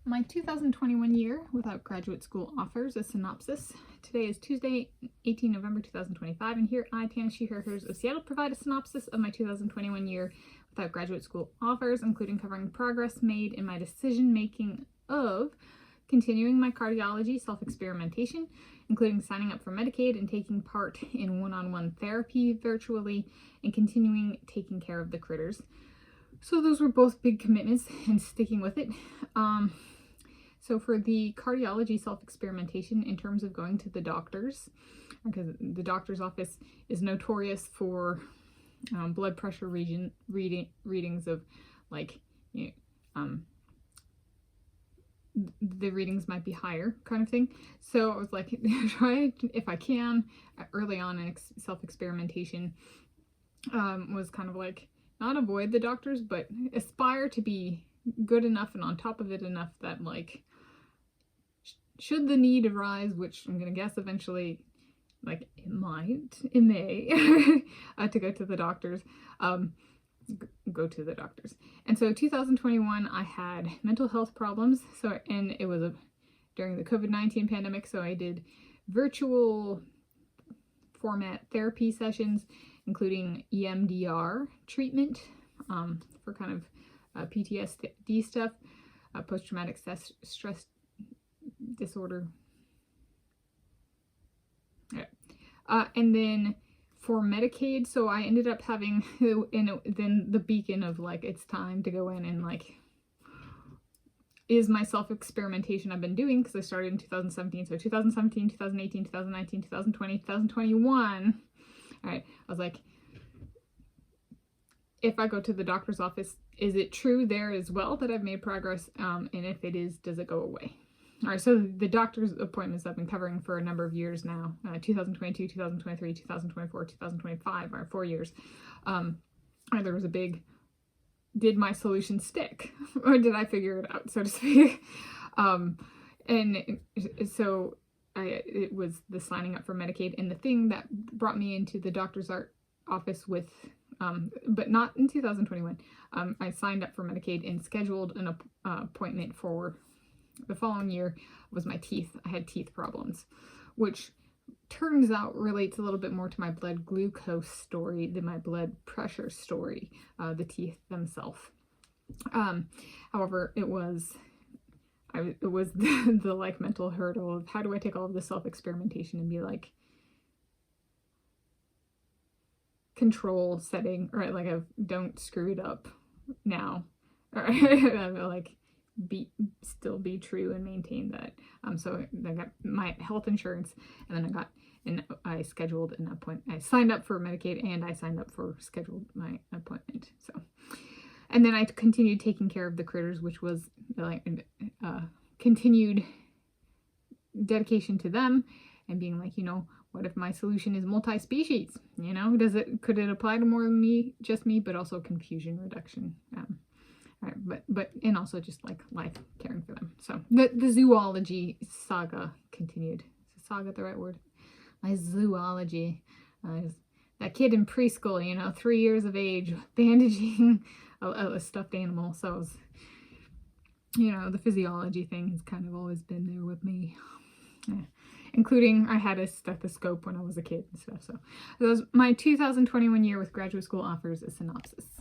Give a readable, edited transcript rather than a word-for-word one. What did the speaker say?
My 2021 year without graduate school offers a synopsis. Today is Tuesday, 18 November 2025, and here I, Tanis Coralee of Seattle, provide a synopsis of my 2021 year without graduate school offers, including covering progress made in my decision-making of continuing my cardiology self-experimentation, including signing up for Medicaid and taking part in one-on-one therapy virtually, and continuing taking care of the critters. So those were both big commitments and sticking with it. So for the cardiology self-experimentation, in terms of going to the doctors, because the doctor's office is notorious for blood pressure readings of, like, you know, the readings might be higher kind of thing. So I was like, try if I can early on in self-experimentation, was kind of like, not avoid the doctors, but aspire to be good enough and on top of it enough that, like, should the need arise, which I'm gonna guess eventually, like, it may, to go to the doctors, go to the doctors. And so 2021, I had mental health problems. So, and it was during the COVID-19 pandemic. So I did virtual format therapy sessions, including EMDR treatment, for kind of PTSD stuff, post-traumatic stress disorder. Yeah. And then for Medicaid, so I ended up having, then the beacon of, like, it's time to go in and, like, is my self-experimentation I've been doing, because I started in 2017, so 2017, 2018, 2019, 2020, 2021, all right, I was like, if I go to the doctor's office, is it true there as well that I've made progress, and if it is, does it go away? All right, so the doctor's appointments I've been covering for a number of years now, 2022, 2023, 2024, 2025, or 4 years. There was a big, did my solution stick? Or did I figure it out, so to speak? And so it was the signing up for Medicaid. And the thing that brought me into the doctor's office with, but not in 2021, I signed up for Medicaid and scheduled an appointment for the following year. Was my teeth. I had teeth problems, which turns out relates a little bit more to my blood glucose story than my blood pressure story, the teeth themselves. However, it was the like mental hurdle of, how do I take all of the self-experimentation and be like, control setting, right? Like, don't screw it up now, or like, still be true and maintain that. So I got my health insurance, and then I scheduled an appointment. I signed up for Medicaid, and I signed up for scheduled my appointment. So, and then I continued taking care of the critters, which was like continued dedication to them, and being like, you know, what if my solution is multi-species? You know, could it apply to more than just me, but also confusion reduction? All right, but and also just like life, caring for them. So the zoology saga continued. Is saga the right word? My zoology. That kid in preschool, you know, 3 years of age, bandaging a stuffed animal. So it was, you know, the physiology thing has kind of always been there with me. Yeah. Including, I had a stethoscope when I was a kid and stuff. So that was my 2021 year with graduate school offers, a synopsis.